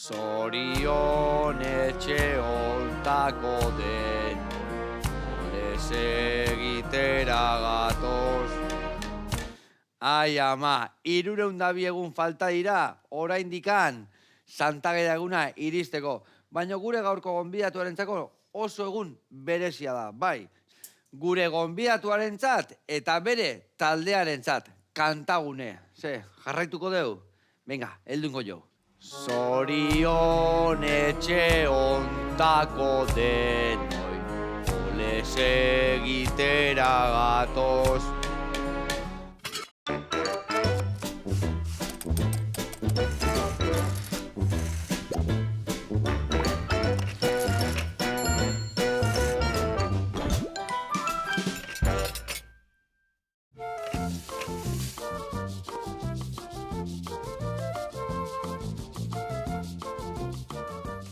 Zorion etxe oltako den, olez egitera gatoz. Ai ama, 302 egun falta dira, oraindikan, Santageda eguna iristeko. Baina gure gaurko gonbidatuarentzako oso egun berezia da, bai. Gure gonbidatuarentzat eta bere taldearentzat, Kantagune. Ze, jarraituko dugu? Venga, heldungo jo. Zorion etxe ontako denoi, olez egitera gatoz.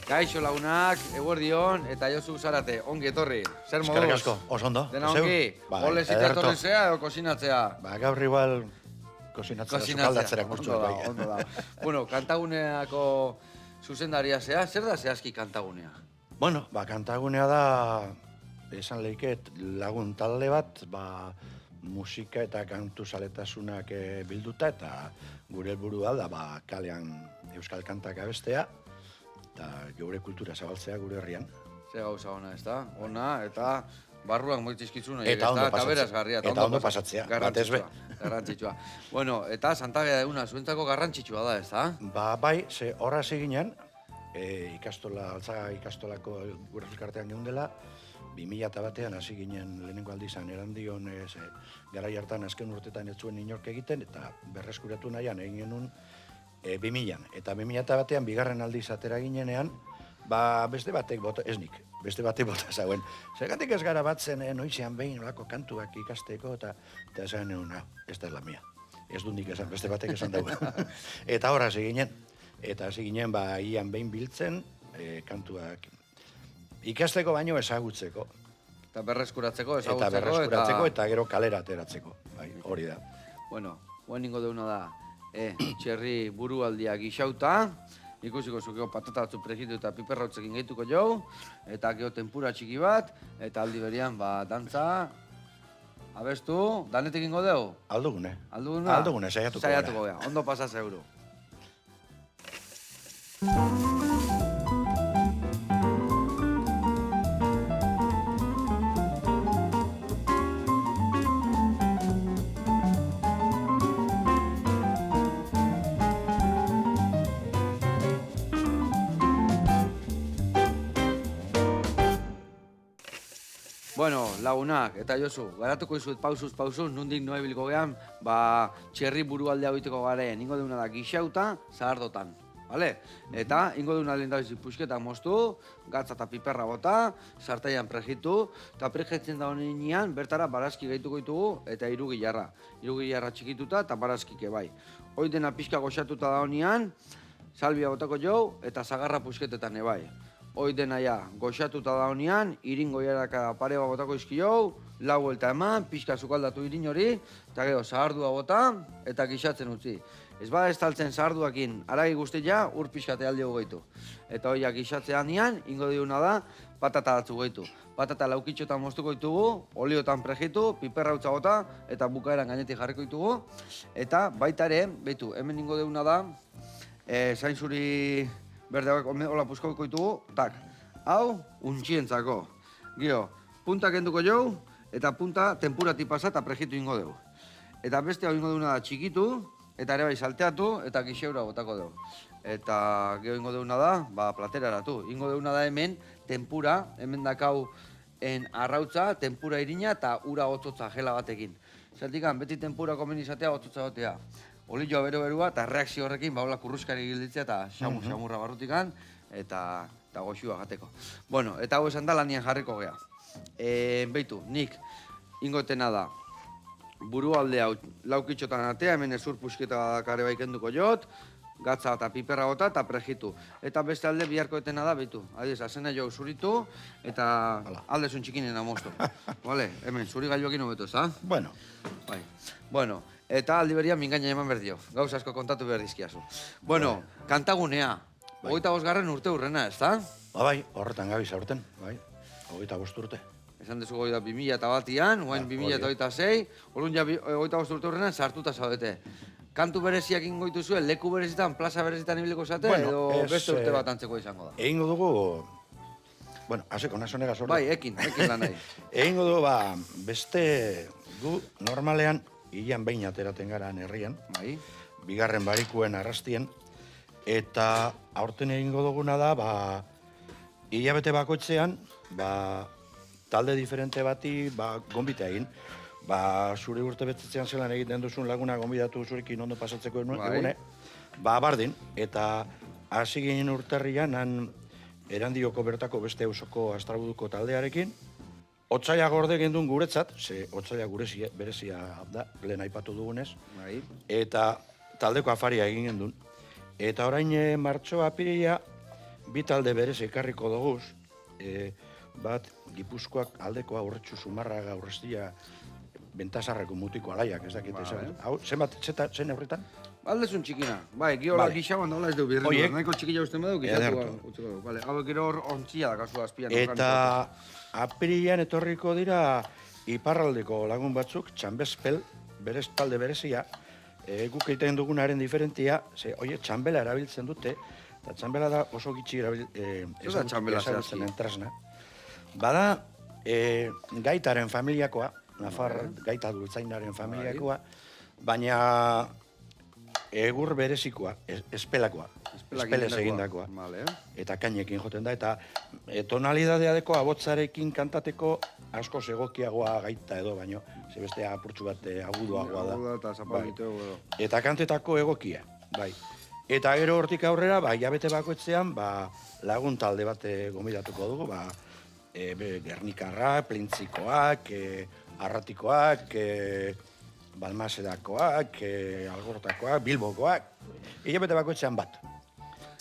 Kaixo lagunak, eguerdion, eta Josu Zarate, ongi etorri. Zer moduz? Eskerrik asko, oso ondo. Dena ongi, ole zita etorri zea edo kozinatzea? Gaur igual kozinatzea, sukaldatzera kurtsu. Ondo da. Bueno, Kantaguneako zuzendaria zea, zer da zehazki Kantagunea? Bueno, Kantagunea da, esan lehiket, lagun talde bat, musika eta kantu zaletasunak bilduta, eta gure helburua da, kalean euskal kantak abestea, eta geure kultura zabaltzea gure herrian. Ze gauza ona, ez da? Ona, eta barruak moitzizkizun, eta ondo pasatzea, batez be. Garrantzitsua. Bueno, eta Santageda eguna zuentzako garrantzitsua da, ez da? Bai, ze horra ginen, Altzaga ikastolako gure elkartean geundela, 2001an hasi ginen lehenengo aldizan erandion garai hartan azken urtetan ez zuen inork egiten, eta berreskuratu nahian egin genuen 2000an. Eta 2001an bigarren aldiz atera ginenean, beste batek bota, ez nik, beste batek bota zauen. Zergatik ez gara batzen noizean behin olako kantuak ikasteko, eta esan genuen, ez da la mia. Ez du nik esan, beste batek esan dago. Eta horra hasi ginen. Eta hasi ginen, ian behin biltzen, kantuak ikasteko baino ezagutzeko. Eta berreskuratzeko, ezagutzeko, eta gero kalera ateratzeko. Hori da. Bueno, guen ningo deuna da, txerri burualdia gixauta, ikusiko zukeo patata batzu prejitu eta piperrautzekin gehituko jau, eta gero tempura txiki bat, eta aldi berian, dantza, abestu, danetik ingo deu? Aldugune. Aldugune, saiatuko gara. Ondo pasaz euro. Bueno, lagunak, eta Josu, garatuko izuet pausuz, nondik noa bilko gehan, txerri burualdea egiteko garen, ingo deuna da gixauta, zahardotan, bale? Eta, ingo deuna lehen dabizi puxketak moztu, gatza eta piperra bota, sartaian prejitu, eta prejetzen da honean, bertara barazki gehituko ditugu, eta irugilarra. Irugilarra txikituta eta barazkike bai. Hoi dena pixka goxatuta da honean, salbia botako jau, eta zagarra puxketetan ebai. Hoi dena goxatuta da honean, iringo jaraka pare bat botako izkiou, lau buelta eman, pixka zukaldatu irin hori, eta gero zahardua bota, eta gixatzen utzi. Ez bada estaltzen zaharduakin aragi guztia, ur pixkate alde gaitu. Eta horiak gixatzean nian, ingo diuna da, patata batzu gaitu. Patata laukitxotan moztuko ditugu, oliotan prejitu, piperrautza bota, eta bukaeran gainetik jarriko ditugu. Eta baita ere, behitu, hemen ingo diuna da, zain zuri berde hauek hola puskauko ditugu, tak, hau, untxientzako. Gio, punta kenduko jau, eta punta tempurati pasa eta prejitu ingo dugu. Eta beste hau ingo duguna da txikitu, eta ere bai salteatu, eta gixeura botako dugu. Eta gero ingo duguna da, plateraratu. Ingo duguna da hemen tempura, hemen dakau arrautza, tempura irina eta ura otzotza jela batekin. Zertikan, beti tempura komen izatea otzotza batea. Olioa bero-berua eta reakzio horrekin hola kurruskari gilditzea eta xamurra barrutikan eta goxua jateko. Bueno, eta hau esan da lanian jarriko gea. Beitu, nik ingotena da burualde hau laukitxotan atea, hemen ezur pusketa kare baikenduko jot, gatza eta piperra bota eta prejitu. Eta beste alde biharko etena da, beitu, adiz, azena jo zuritu eta alde zuen txikinen amoztu. Vale, hemen, zuri gailuakin hobeto, ez da? Bueno. Bai. Bueno, eta aldi beria mingaina eman berdio. Gauz asko kontatu behar dizkiazu. Bueno, Kantagunea. 25. urte hurrena, ez da? Bai, horretan gabiz aurten, bai, 25 urte. Esan dezu goi da 2001an, guain 2026, orduan ja 25 urte hurrenan sartuta zaudete. Kantu bereziak ingoitu zuen, leku berezitan, plaza berezitan ibiliko zate, edo beste urte bat antzeko izango da? Egingo dugu, bueno, haseko nazonega sortu. Bai, ekin lan nahi. Egingo dugu, beste gu normalean, hilean behin ateraten gara herrian, Bai. bigarren barikuen arrastien, eta aurten egingo duguna da, hilabete bakoitzean, talde diferente bati, gonbita egin. Zure urte betetzean zelan egiten duzun laguna gonbidatu zurekin ondo pasatzeko egune, bardin, eta hasi ginen urterrian, han Erandioko bertako beste eusoko astrabuduko taldearekin, otsaila gorde gendun guretzat, ze otsaila berezia da, lehen aipatu dugunez, Bai. eta taldeko afaria egin gendun. Eta orain martxo apiria, bi talde berez ekarriko doguz, bat Gipuzkoak aldekoa Urretxu Zumarraga Urrestia Bentasarreko mutiko alaiak, ez dakit esan. Hau, zen horretan? Aldezun txikina. Bai, giola gixaban daula ez dugu birritu. Nahiko txikila usten badu, gixatu utziko dugu. Vale, hau gero ontzia da kasu azpian. Eta apirian etorriko dira iparraldeko lagun batzuk, txambezpel, berez talde berezia, guk egiten dugunaren diferentia, ze, txambela erabiltzen dute, eta txambela da oso gitxi ezagutzen entrasna. Bada, gaitaren familiakoa, Nafar gaita dultzainaren familiakoa, baina egur berezikoa, espelakoa, espelez egindakoa. Eta kainekin joten da, eta tonalidadeadeko abotzarekin kantateko asko egokiagoa gaita edo, baino, ze beste apurtxu bat aguduagoa da. Eta kantetako egokia, bai. Eta gero hortik aurrera, hilabete bakoitzean, lagun talde bat gomidatuko dugu, Gernikarrak, Plintzikoak, Arratikoak, Balmaserakoak, Algortakoak, Bilbokoak, hilabete bakoitzean bat.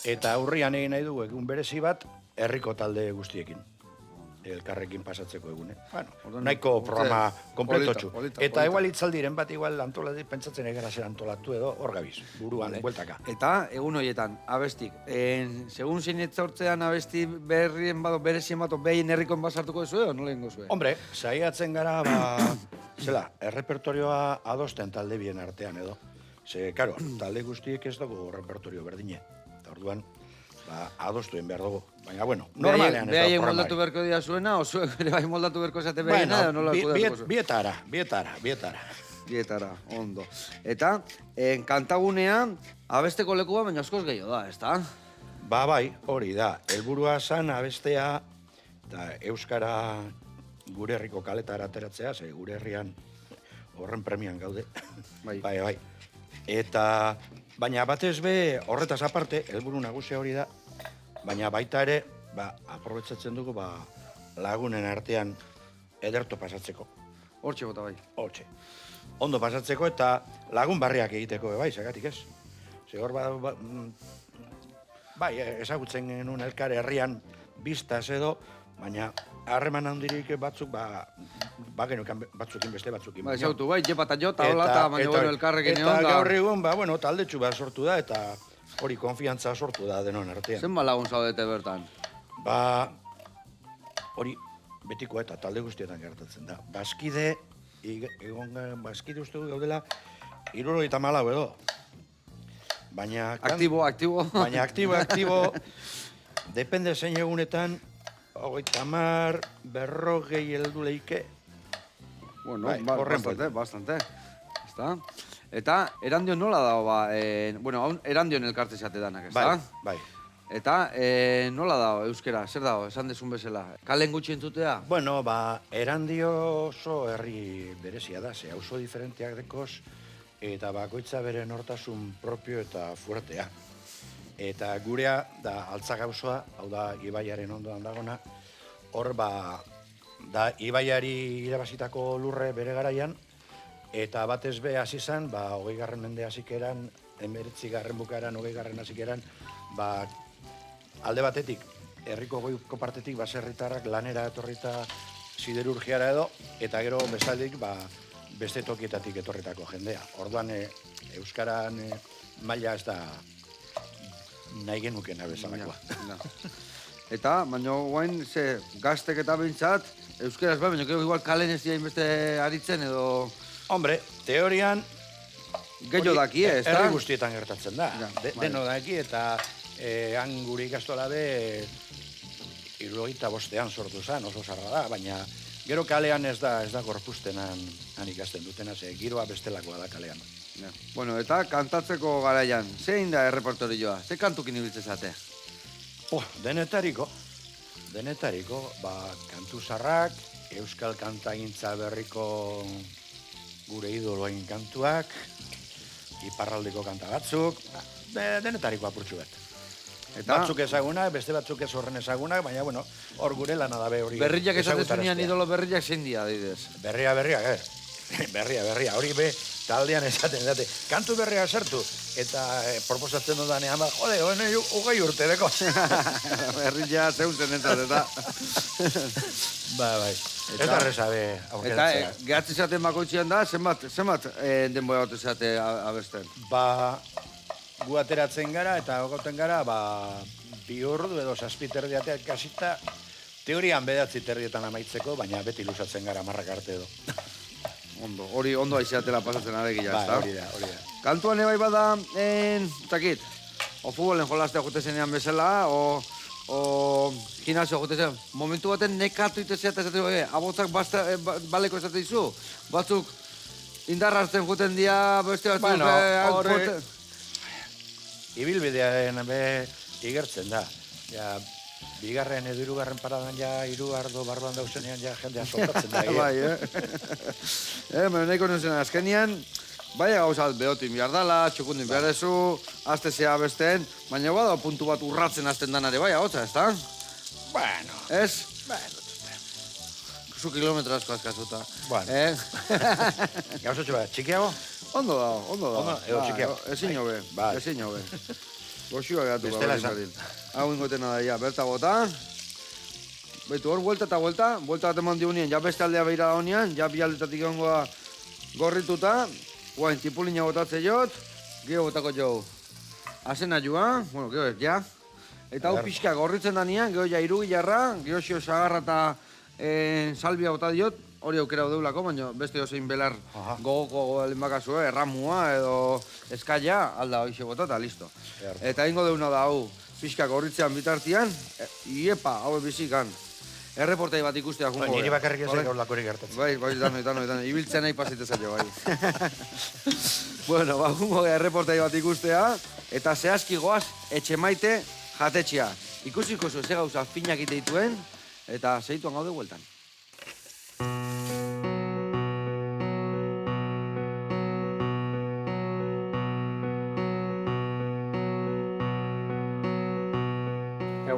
Eta aurrian egin nahi dugu egun berezi bat, herriko talde guztiekin. Elkarrekin pasatzeko egune. Bueno, nahiko programa kompletotxu. Eta igual itzaldiren bat, igual antolatu, pentsatzen egera zer antolatu edo, hor gabiz, buruan, bueltaka. Eta, egun horietan, abestik, segun zein etzortzean abesti berrien bado, berezien bato, behin herrikoen basartuko duzu edo, nola ingo zuen? Hombre, saiatzen gara, errepertorioa adosten talde bien artean edo. Ze, karo, talde guztiek ez dugu repertorio berdine. Eta orduan, adostuen behar dugu. Baina, bueno, normalean ez da programari. Moldatu berko dira zuena, o zuek bere bai moldatu berko esate behina, edo nola kudatuko zuen? Bietara, ondo. Eta, kantagunean, abesteko lekua baina askoz gehiago da, ez da? Bai, hori da. Helburua zan abestea, eta euskara gure herriko kaletara ateratzea, ze gure herrian horren premian gaude. Bai. Eta, baina batez be, horretaz aparte, helburu nagusia hori da, baina baita ere, aprobetsatzen dugu, lagunen artean ederto pasatzeko. Hortxe bota bai. Hortxe. Ondo pasatzeko eta lagun barriak egiteko, bai, zagatik ez. Ze hor, ezagutzen genuen elkar herrian biztaz edo, baina harreman handirik batzuk, genukan batzukin beste batzukin. Ezautu, jepa eta jota, hola, eta baina elkarrekin egon da. Eta gaur egun, taldetxu bat sortu da, eta hori konfiantza sortu da denon artean. Zenba lagun zaudete bertan? Hori betikoa eta talde guztietan gertatzen da. Bazkide uste du gaudela, 74 edo. Baina... Aktibo. Baina aktibo, depende zein egunetan, 30, 40 heldu leike. Bueno, bastante. Está. Eta Erandion nola dago, Erandion elkarte zate danak, ez da? Bai. Eta nola dago euskera, zer dago, esan desun bezala? Kalen gutxi entzutea? Bueno, Erandio oso herri berezia da, ze oso diferenteak dekoz, eta bakoitza bere nortasun propio eta fuertea. Eta gurea da Altzaga auzoa, hau da ibaiaren ondoan dagona, hor da ibaiari irabazitako lurre bere garaian, eta batez be hasi zen, 20. mende hasikeran, 19. bukaeran, 20. hasikeran, alde batetik, herriko goiko partetik, baserritarrak lanera etorrita siderurgiara edo, eta gero bezaldik, beste tokietatik etorritako jendea. Orduan, euskaran maila ez da nahi genukena bezalakoa. Ja. Eta, baina guain, gaztek eta bintzat, euskeraz baina gero igual kalen ez dira beste aritzen edo... Hombre, teorian... Gehiago daki, ez da? Herri guztietan gertatzen da. Ja, Deno daki eta han gure ikastola be 75ean sortu zen, oso zarra da, baina gero kalean ez da gorpuzten han ikasten dutena, giroa bestelakoa da kalean. Ja. Bueno, eta kantatzeko garaian, zein da errepertorioa? Ze kantukin ibiltzen zate? Denetariko, kantu zarrak, euskal kantagintza berriko gure idoloen kantuak, iparraldeko kanta batzuk, denetariko apurtxu bat. Eta batzuk ezagunak, beste batzuk ez horren ezagunak, baina, bueno, hor gure lana dabe hori. Berriak esatezunean idolo berriak zein dia, adidez? Berriak, berria, hori be, taldean esaten, date, kantu berria sartu, eta proposatzen dudanean, jode, hone, ugei urte deko. Berria zeuzen entzat, eta... Bai. Eta rezabe aukeratzea. Eta, gehatzi zaten bakoitzean da, zenbat denbora bat zate abesten? Gu ateratzen gara, eta gogoten gara, 2 ordu edo 7 terdiateak kasita, teorian 9 terdietan amaitzeko, baina beti luzatzen gara marrak arte edo. Hori ondo aizeatela pasatzen aregia, ez da? Hori da. Kantuan ebai bada, takit, o futbolen jolaztea jote zenean bezala, o gimnasio jote zenean, momentu baten nekatu itezea eta esateko, abotzak baleko esate dizu, batzuk indarra hartzen joten dia, beste batzuk... Ibilbidearen igertzen da. Bigarren edo 3. paradan hiru ardo barruan dauzenean jendea soltatzen da. Bai, nahiko nuzen azkenian, baina gauzat behotin behar dala, txukundin behar dezu, azte zea besteen, baina bada puntu bat urratzen azten danare, bai, hotza, ez da? Bueno. Ez? Bueno. Zu kilometro asko azkazuta. Bueno. Gauzatxo bat, txikiago? Ondo da. Edo txikiago. Ezin hobe. Goxua gehatu bestela esan. Hau ingotena da, berta bota. Baitu hor, vuelta bat eman diunien, beste aldea behira da honean, bi aldetatik ongoa gorrituta, guain, tipulina botatze jot, gero botako jo. Azena joa, bueno, gero ez, Eta hau pixka gorritzen da nian, gero irugilarra, gero xio sagarra eta salbia bota diot, hori aukera deulako, baina beste ozein belar gogoko lehenbakazue, erramua edo eskaila, alda hoxe botata, listo. Eta ingo deuna da hau, pixka gorritzean bitartian, iepa, hau bizikan. Erreportai bat ikustea jungo. Niri bakarrik ez gaur lakorik gertatzen. Bai, dano, ibiltzen nahi pasitezaio, bai. Bueno, jungo erreportai bat ikustea, eta zehazki goaz, etxe maite jatetxea. Ikusiko zu, ze gauza finak ite dituen, eta zeituan gaude bueltan.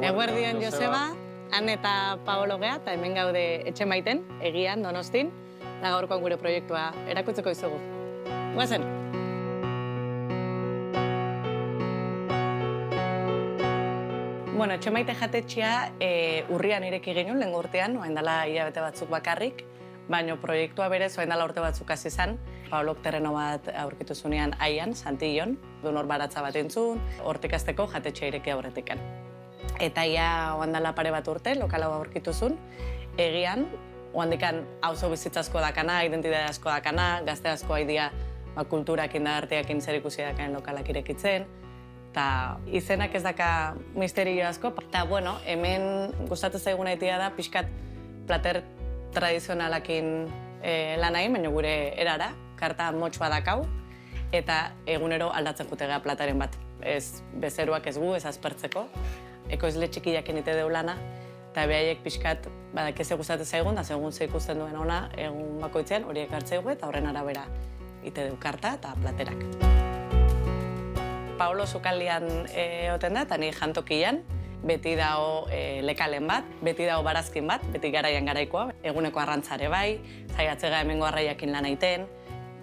Eguerdion Joseba, Han eta Paolo gea, eta hemen gaude etxe maiten, Egian, Donostin, da gaurkoan gure proiektua erakutzeko izugu. Guazen! Bueno, etxe maite jatetxea urrian ireki genuen, lehen urtean, oain dela hilabete batzuk bakarrik, baina proiektua berez oain dela urte batzuk hasi izan. Paolok terreno bat aurkitu zunean Aian, Santillon, Donor baratza bat entzun, hortik azteko jatetxea ireki aurretikan. Eta ia oandala pare bat urte, lokala aurkitu zuen, Egian, oandikan auzo bizitzazko dakana, identitate asko dakana, gazte asko haidia kulturak indarteak zer ikusi dakaen lokalak irekitzen, eta izenak ez daka misterio asko. Eta, bueno, hemen gustatu zaigun aitia da, pixkat plater tradizionalakin lan hain, baina gure erara, karta motxoa dakau, eta egunero aldatzen jutegea plataren bat. Ez bezeruak ez gu, ez aspertzeko. Ekoizle txikiak enite deu lana, eta behaiek pixkat badakeze gustatzen zaigun, da segun ze ikusten duen ona, egun bakoitzean horiek hartzeu eta horren arabera ite deu karta eta platerak. Paolo sukaldian egoten da, eta ni jantokian, beti dago lekalen bat, beti dago barazkin bat, beti garaian garaikoa, eguneko arrantzare bai, zaiatzega hemengo arraiakin lan aiten,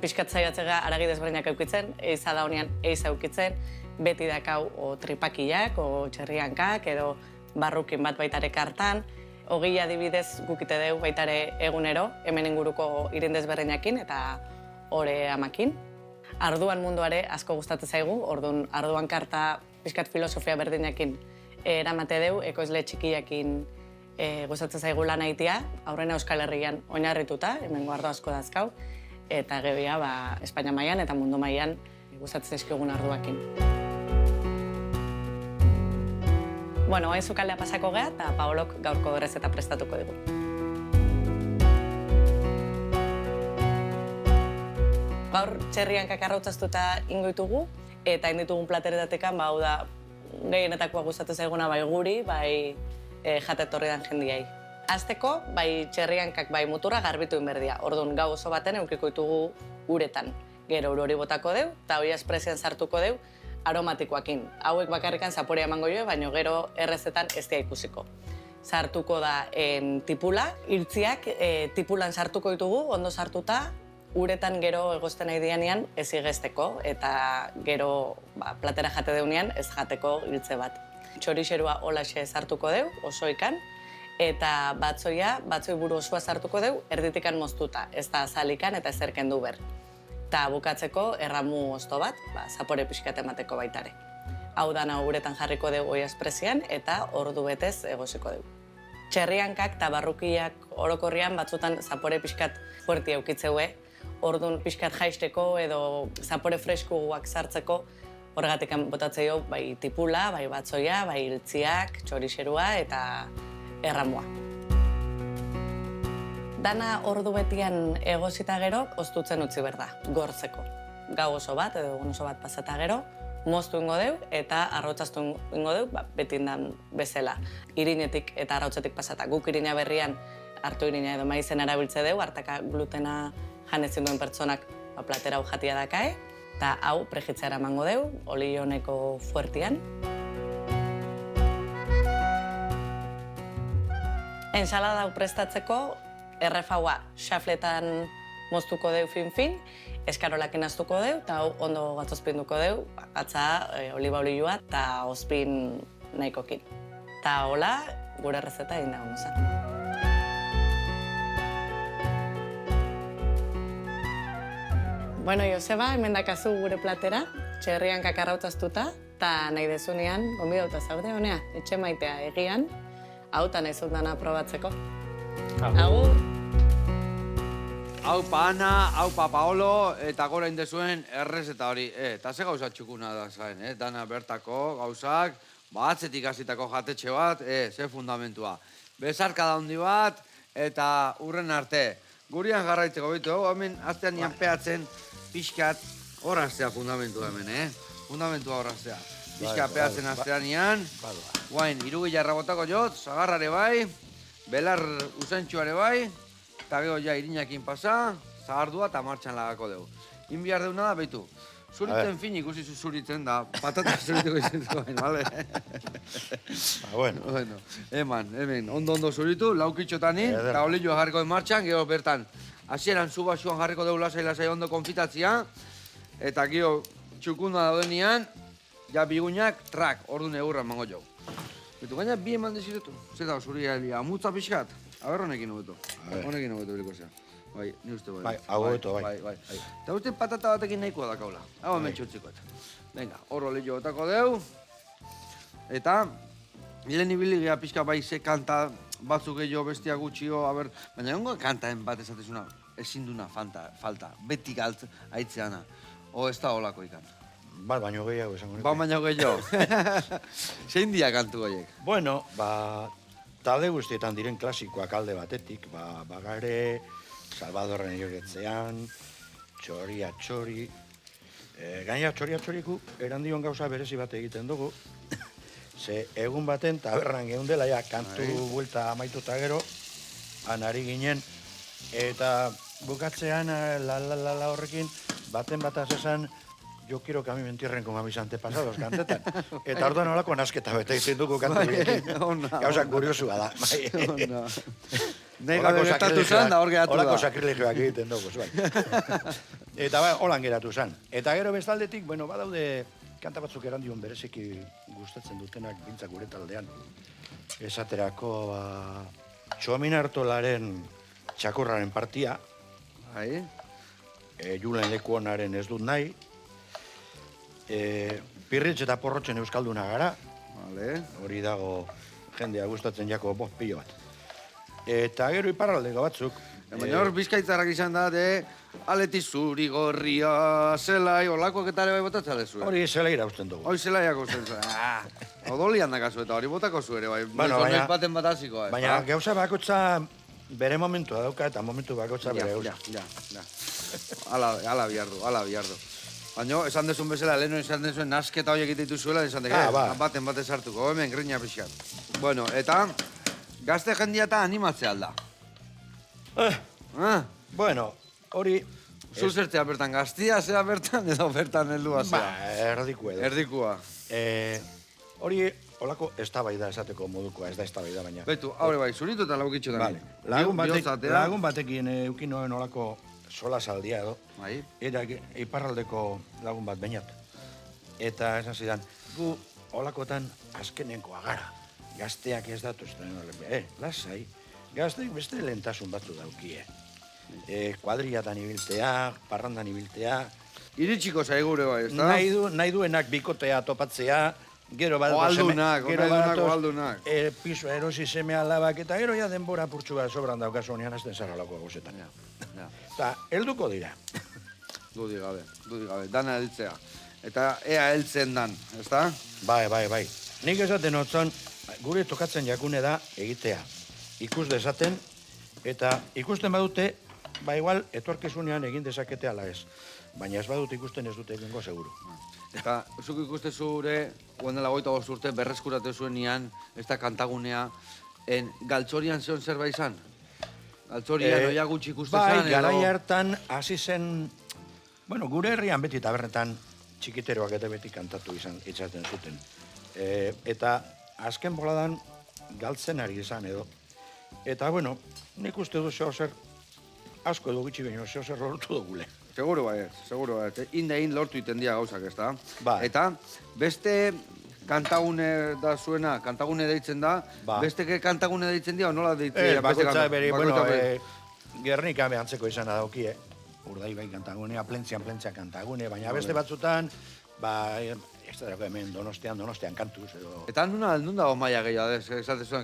pixkat zaiatzega aragi desberdinak eukitzen, eiza da honean eiza eukitzen, beti dakau o tripakiak, o txerriankak, edo barrukin bat baitare kartan. Ogia adibidez gukite deu baitare egunero, hemen inguruko irin desberdinakin eta ore amakin. Arduan munduare asko gustatzen zaigu, orduan arduan karta pixkat filosofia berdinakin eramate deu, ekoizle txikiakin gustatzen zaigu lan aitia, aurrena Euskal Herrian oinarrituta, hemengo ardo asko dazkau, eta gebia Espainia mailan eta mundu mailan gustatzen zaizkigun arduakin. Bueno, hain zukaldea pasako geha, eta Paolok gaurko errezeta prestatuko dugu. Gaur txerriankak arrautzaztuta ingoitugu, eta hain ditugun plateretatekan, hau da, gehienetakoa gustatzen zaiguna bai guri, bai jatetorri dan jendiai. Azteko, bai txerriankak bai muturra garbitu inberdia. Orduan, gau oso baten eukiko ditugu uretan. Gero hori botako deu, eta hori esprezian sartuko deu aromatikoakin. Hauek bakarrikan zaporea emango jo, baina gero errezetan ez dia ikusiko. Sartuko da tipula, irtziak tipulan sartuko ditugu, ondo sartuta, uretan gero egozten nahi dianean ez igesteko, eta gero platera jate deunean ez jateko irtze bat. Txorixerua holaxe sartuko deu, osoikan, eta batzoi buru osoa sartuko deu, erditikan moztuta, ez da azalikan eta ezerken du ber. Eta bukatzeko erramu ozto bat, zapore pixkat emateko baitare. Hau dana uretan jarriko deu oi esprezian eta ordu betez egosiko deu. Txerriankak eta barrukiak orokorrian batzutan zapore pixkat fuerti eukitzeue, orduan pixkat jaisteko edo zapore freskuak sartzeko, horregatik botatzeio bai tipula, bai batzoia, bai iltziak, txorixerua eta erramua. Dana ordu betian egosita gero, oztutzen utzi berda, gortzeko. Gau oso bat edo egun oso bat pasata gero, moztu ingo deu eta arrautzaztu ingo deu, beti indan bezala. Irinetik eta arrautzetik pasata. Guk irina berrian hartu irina edo maizen erabiltze deu, hartaka glutena janezin duen pertsonak platera hau jatia dakae, eta hau prejitzera emango deu, olioneko fuertian. Ensalada hau prestatzeko, errefaua xafletan moztuko deu fin-fin, eskarolakin aztuko deu, eta hau ondo gatzozpinduko deu, gatza, oliba olioa eta ozpin nahikokin. Eta hola, gure errezeta egin dago zen. Bueno, Joseba, hemen dakazu gure platera, txerriankak arrautzaztuta, eta nahi dezunean, gonbidauta zaude, honea, etxe maitea egian, hau eta nahi zut dana probatzeko. Agur! Aupa Ana, aupa Paolo, eta gora indezuen errezeta hori. Eta ze gauza txukuna da zain, dana bertako gauzak, atzetik hasitako jatetxe bat, ze fundamentua. Bezarka da handi bat, eta urren arte. Gurian jarraitzeko bitu, hemen aztean nian peatzen pixkat horraztea fundamentua hemen, Fundamentua horraztea. Pixkat peatzen aztean nian, guain, irugi jarra botako jot, zagarrare bai, belar usentxuare bai, eta gero ja irinakin pasa, zagardua eta martxan lagako dugu. Inbiar deuna da, behitu. Zuritzen fin ikusi zuritzen da, patata zuriteko izentuko bain, bale? Bueno. Hemen, ondo zuritu, laukitxotani, eta olioa jarriko den martxan, gero bertan, hasieran zuba zuan jarriko dugu lasai ondo konfitatzia, eta gero txukunda daudenean, ja bigunak, trak, ordu negurra emango jau. Betu, gaina bi eman deziretu. Zeta, zuri amutza pixkat. Aber honekin hobeto. Honekin hobeto biriko zea. Bai, ni uste bai. Hau hobeto, bai. Eta uste patata batekin nahikoa da kaula. Hau hemen txutzikoet. Venga, horro lehio botako deu. Eta, lehen ibili geha pixka bai ze kanta batzuk gehiago bestia gutxio, baina egongo kantaen bat esatezuna ezin duna falta. Beti galtz aitzeana. O ez da holako ikan. Baino gehiago esango nuke. Baino gehiago. Zein dia kantu horiek? Bueno, talde guztietan diren klasikoak alde batetik, bagare, Salvadorren eroretzean, txoria txori. Gaina txoria txoriku erandion gauza berezi bat egiten dugu. Ze egun baten tabernan geundela, ja, kantu buelta amaituta gero, anari ginen, eta bukatzean la horrekin, baten bataz esan, yo quiero que a mí me entierren como a mis antepasados kantetan. Eta orduan olako nasketa bete izin dugu kantu horiekin. Gauza kuriosua da. Nahi gabe gertatu zan, da hor geratu da. Olako sakrilegioak egiten dugu, zuan. Eta holan geratu zan. Eta gero bestaldetik, bueno, badaude kanta batzuk erandion bereziki gustatzen dutenak bintzak gure taldean. Esaterako, Txomin Artolaren txakurraren partia. Julen Lekuonaren ez dut nahi. Pirritx eta porrotzen euskalduna gara, Vale. hori dago jendea gustatzen jako bost pilo bat. Eta gero iparraldeko batzuk, Baina hor bizkaitzarrak izan da, aleti zuri gorria, zelai, olakoak eta ere bai botatzen lezu. hori zela irausten dugu. Hoi zelaiako zen zuen. Odolian dakazu eta hori botako zu ere, bai. Bueno, Noiz baina- baten bat hasiko, ez Baina da? gauza bakotza bere momentua dauka eta momentu bakotza bere gauza. Ja. Ala bihar du. Baina, esan dezun bezala, leheno esan dezuen nasketa horiek egite dituzuela, esan dek, baten sartuko, hemen grina pixkat. Bueno, eta gazte jendia eta animatzea alda. Bueno, hori... Zu zertzea bertan, gaztia zea bertan edo bertan heldua zea? Erdikua edo. Erdikua. Hori, holako eztabaida esateko modukoa, ez da eztabaida baina. Betu, haure bai, zuritu eta laukitxo da. Vale. Lagun batekin eukin noen holako sola saldia edo. Bai. Era iparraldeko lagun bat bainat. Eta esan zidan, gu holakotan azkenenkoa gara. Gazteak ez datuz. Lasai, gazteik beste lehentasun batzu daukie. Kuadriatan ibiltea, parrandan ibiltea. Iritsiko zaigure bai, ez da? Nahi duenak bikotea topatzea, gero badatu Oaldunak. Piso erosi seme alabak, eta gero ja denbora purtsu bat sobran daukazu honean azten zara lako gauzetan. Eta, helduko dira. Dudi gabe, dana heltzea. Eta ea heltzen dan, ez da? Bai. Nik esaten otzon, gure tokatzen jakune da egitea. Ikus dezaten, eta ikusten badute, igual etorkizunean egin dezakete ala ez. Baina ez badut ikusten ez dute egingo seguru. Eta zuk ikuste zure, guendela 25 urte, berreskuratu zuenian, ez da kantagunea, galtzorian zeon zerbait izan? Galtzorian oia gutxi ikuste zan, edo... Garai hartan hasi zen, bueno, gure herrian beti tabernetan txikiteroak eta beti kantatu itzaten zuten. Eta azken boladan galtzen ari izan edo. Eta, bueno, nik uste du zer asko edo gitxi baino zer lortu dugule. Seguro bai. Indein lortu iten dia gauzak, ez da? Bai. Eta beste kantagune da zuena, kantagune deitzen da, beste kantagune deitzen dia, o nola deitzen? Bakoitza bere, bueno, Gernika behantzeko izan daukie. Urdaibai kantagunea, plentzian kantagune, baina beste batzutan, ez da dago hemen donostian kantuz edo... Eta nun dago maia gehiago, esate zuen,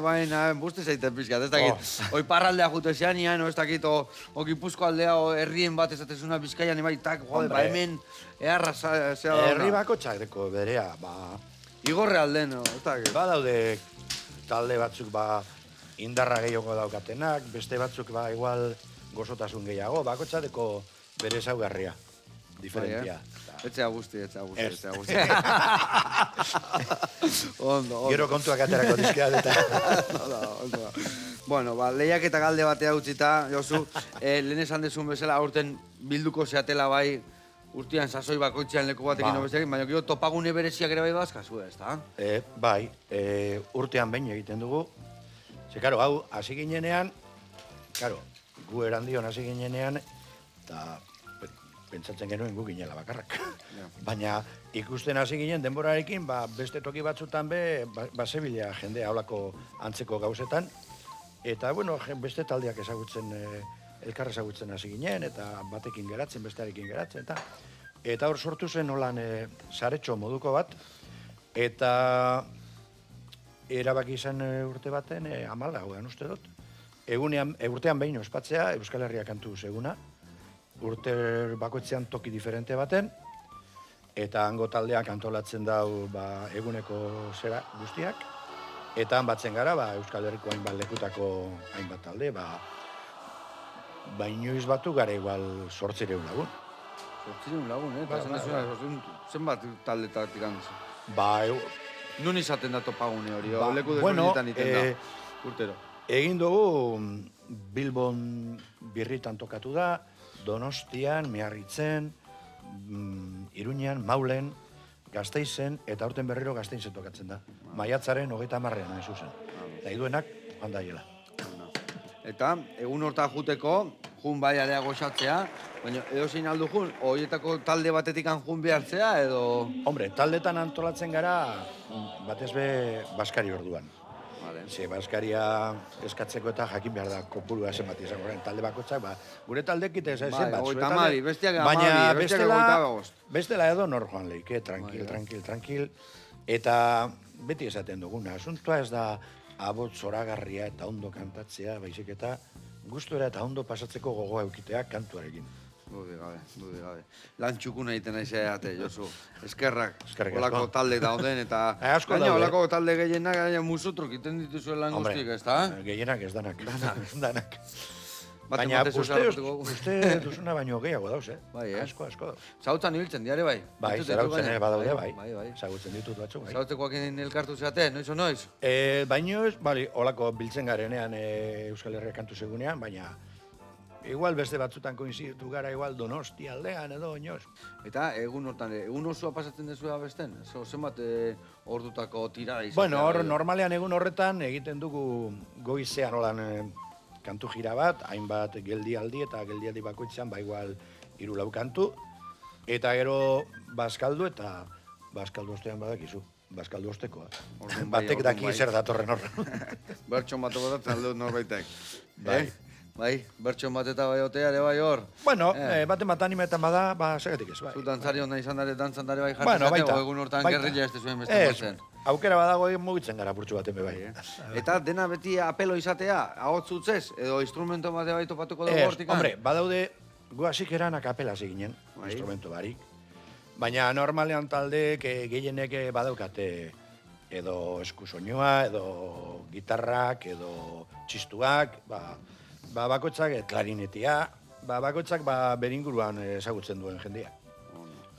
baina buste zeiten pixkat, ez dakit, oi parraldea jute zeanian, ez dakit, o Gipuzko aldea, o herrien bat esate zuna Bizkaian, bai, tak, jode, ba hemen, eharra zea dauna. Herri bako txadeko berea, Igorre alden, ez dakit. Daude talde batzuk, indarra gehiago daukatenak, beste batzuk, igual gozotasun gehiago, bako txadeko bere ezaugarria, diferentia. Etzea guzti. Ondo. Gero kontuak aterako dizkeat eta... Ondo. Bueno, lehiak eta galde batea utzita, Josu, lehen esan dezun bezala aurten bilduko zeatela bai urtean sasoi bakoitzean leku batekin bestekin, baina gero topagune bereziak ere bai bazkazu, ez da? Bai, urtean behin egiten dugu. Ze, karo, hau, hasi ginenean, karo, gu erandion hasi ginenean, eta pentsatzen genuen gu ginela bakarrak. Baina ikusten hasi ginen denborarekin, beste toki batzutan basebilea jendea holako antzeko gauzetan. Eta, bueno, beste taldeak ezagutzen, elkar ezagutzen hasi ginen, eta batekin geratzen, bestearekin geratzen, eta hor sortu zen holan saretxo moduko bat, eta erabaki izan urte baten, 14 uste dut. Urtean behin ospatzea, Euskal Herria kantuz eguna, urte bakoitzean toki diferente baten, eta hango taldeak antolatzen dau eguneko zera guztiak, eta han batzen gara Euskal Herriko hainbat lekutako hainbat talde, inoiz batu gara igual 800 lagun. 800 lagun, zenbat taldetatik hantzen? Nun izaten da topagune hori, leku desberdinetan iten da, urtero? Egin dugu Bilbon birritan tokatu da, Donostian, Miarritzen, Iruñan, Maulen, Gasteizen, eta aurten berriro Gasteizen tokatzen da. Maiatzaren 30ean hain zuzen. Eta iduenak, handaiela. Eta, egun horta juteko, jun bai area goxatzea, baina edo zein aldu jun, horietako talde batetik jun behartzea, edo... Hombre, taldetan antolatzen gara, batez be, Baskari orduan. Vale. Ze baskaria eskatzeko eta jakin behar da kopurua zenbat izango den. Talde bakoitzak, gure taldekite ez zen bat. hogeita hamabi, besteak baina hamabi, besteak hogeita bost. bestela edo nor joan leike, tranquil. Eta beti esaten duguna, asuntoa ez da abot zoragarria eta ondo kantatzea, baizik eta gustura eta ondo pasatzeko gogoa eukitea kantuarekin. Dudik gabe. Lan txukuna egiten nahi zeate, Josu. Eskerrak, Eskerrik olako asko. talde dauden, eta Asko gaina daude. olako talde gehienak, gaina musutruk iten dituzuen lan guztik, ez da? Gehienak ez danak. Danak. Baten Baina batez uste duzuna baino gehiago dauz, Bai, Asko dauz. Zautzan ibiltzen diare bai? Bai, Ditut zarautzen gaina. ere badaude, Bai. Zagutzen ditut batzuk, bai. Zautzekoak elkartu zeate, noiz o noiz? Baino ez, olako biltzen garenean Euskal Herria kantu segunean, baina igual beste batzutan koinziditu gara, igual Donosti aldean edo inoz. Eta egun hortan, egun osoa pasatzen dezu besten? Zenbat ordutako tirada izatea? Bueno, normalean egun horretan egiten dugu goizean holan kantu jira bat, hainbat geldialdi eta geldialdi bakoitzean, igual 3-4 kantu, eta gero bazkaldu eta bazkaldu ostean badakizu. Bazkaldu ostekoa. Batek daki zer datorren horren. Bertxon bat botatzen alde dut norbaitek. Bai. Bai, bertxon bat eta bai otea ere bai hor. Bueno, baten bat animetan bada, segatik ez, bai. Zu dantzari hona izan dare, dantzan dare bai jartzen Bueno, zate, baita, o egun hortan baita. gerrilla ez zuen beste batzen. Aukera badago mugitzen gara purtsu baten bai. Eta dena beti apelo izatea, ahots utzez, edo instrumento bate bai topatuko dugu hortikan? Hombre, badaude, gu hasik eran akapela ziginen, Bai. instrumento barik. Baina normalean taldeek gehienek badaukate edo eskusoinua, edo gitarrak, edo txistuak, bakoitzak klarinetia, bakoitzak beringuruan ezagutzen duen jendia.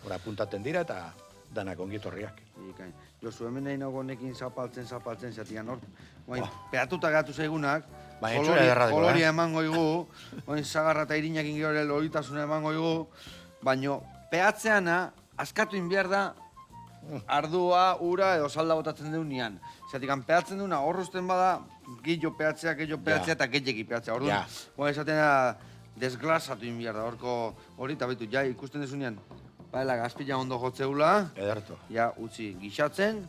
Hora puntaten dira eta danak ongitorriak. Ikain. Josu, hemen nahi nago honekin zapaltzen zatian hor. Oain, peatuta gatu zaigunak, Baina itxura ederra dugu, koloria emango igu, oain zagarra eta irinak ingore loritasuna emango igu, baino peatzeana askatu inbiar da ardua, ura edo salda botatzen deunean. Zatik, peatzen duna horrozten bada, gehiago peatzea eta gehiagi peatzea. Orduan, Ja. esaten da, desglasatu inbiar da, horko hori, eta betu, ja, ikusten dezunean, baila, gazpila ondo jotzeula, Ederto. ja, utzi gixatzen,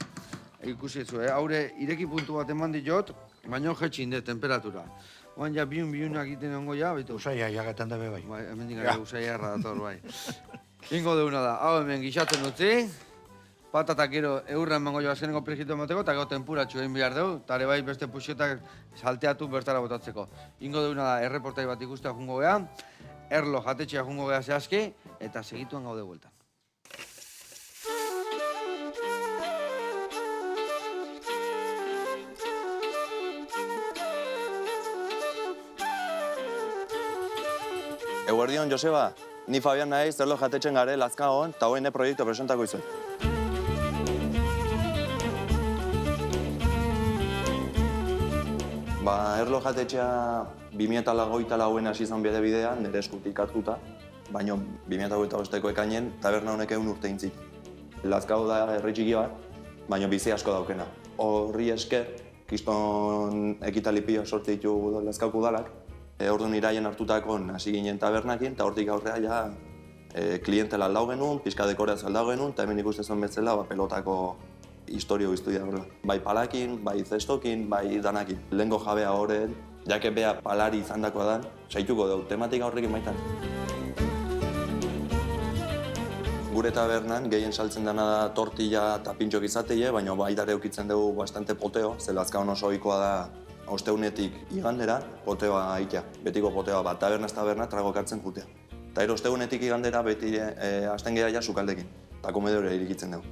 ikusi etzu, haure ireki puntu bat eman diot, baino jetxin de temperatura. Oan ja biunak egiten ongo ja, betu. Usaia jagaten dabe bai. Bai, hemen dikara usaia erra dator, bai. Ingo deuna da, hau hemen gixatzen utzi, patatak gero eurra emango jo azkeneko prejito emateko, eta gero tempuratxo egin behar dugu, eta ere bai beste puxetak salteatu bertara botatzeko. Ingo deuna da, erreportai bat ikustea jungo geha, erlo jatetxea jungo geha zehazki, eta segituan gaude bueltan. Eguerdion, Joseba, ni Fabian naiz, zerlo jatetzen gare, Lazkagon, eta hoen proiektu presentako izuen. Erlo jatetxea 2008 hasi izan bide bidean, nire eskutik hartuta, baina 2008ko ekainen taberna honek 1 urte intzik. Lazkago da herri txiki bat, baina bizi asko daukena. Horri esker, kiston ekitalipio sortze ditu Lazkauko udalak, orduan iraien hartutakon hasi ginen tabernakin, eta hortik aurrea ja klientela aldau genuen, pixka dekoreaz aldau genuen, eta hemen ikustezuen bezala pelotako historio iztu dira. Bai palakin, bai zestokin, bai danakin. Lehenko jabea horren, jake bea palari izan dakoa dan, saituko dugu tematika horrekin baitan. Gure tabernan gehien saltzen dena da tortilla eta pintxok izateie, baina baitare eukitzen dugu bastante poteo, ze Lazkaon oso ohikoa da osteunetik igandera poteoa aitea. Betiko poteoa bat tabernaz taberna tragokartzen jutea. Eta osteunetik igandera beti hasten geha ja sukaldekin, eta komedore irikitzen dugu.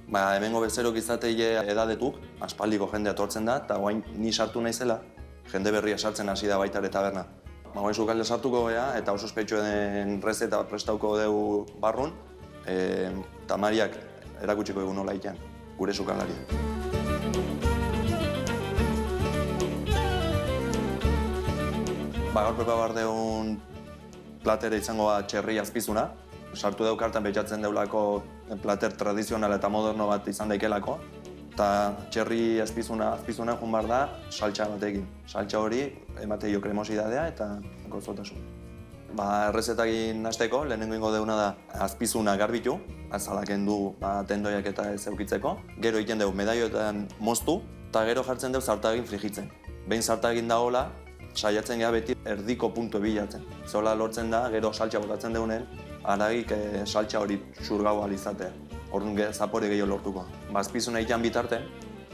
Hemengo bezerok izateie edadetuk, aspaldiko jendea etortzen da, eta guain ni sartu naizela, jende berria sartzen hasi da baitare taberna. Guain sukalde sartuko geha, eta oso ospetsuen rezeta prestauko dugu barrun, Tamariak erakutsiko egun nola itean, gure sukaldaria. Gaur prepar deun platere izango da txerri azpizuna. Sartu daukartan betxatzen deulako plater tradizional eta moderno bat izan daikelako. Eta txerri azpizuna egun bar da saltxa batekin. Saltxa hori emateio kremosidadea eta gozotasun. Errezetakin hasteko, lehenengo ingo deuna da azpizuna garbitu, azalak endu tendoiak eta ez eukitzeko. Gero egiten dugu medaioetan moztu, eta gero jartzen dugu zartagin frigitzen. Behin zartagin dagoela, saiatzen geha beti erdiko puntu bilatzen. Zola lortzen da, gero saltxa botatzen dugunen, haragik saltxa hori xurgau alizatea. Orduan zapore gehiago lortuko. Azpizun egitean bitarte,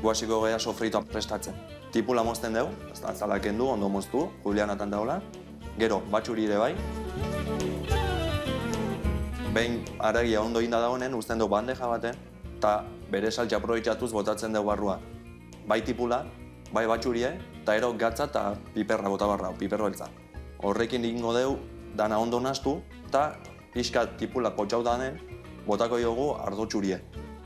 guaziko geha sofritoa prestatzen. Tipula mozten dugu, azalak endu, ondo moztu, julianatan dagoela. Gero, batxuri ere bai. Behin haragia ondo inda dagoenen, uzten dugu bandeja baten, eta bere saltxa aprobetxatuz botatzen dugu barrua. Bai tipula, bai batxurie, eta ero gatza eta piperra bota barra, piperro beltza. Horrekin egingo dugu, dana ondo nastu, eta pixka tipula potxau danen, botako jogu ardo txurie.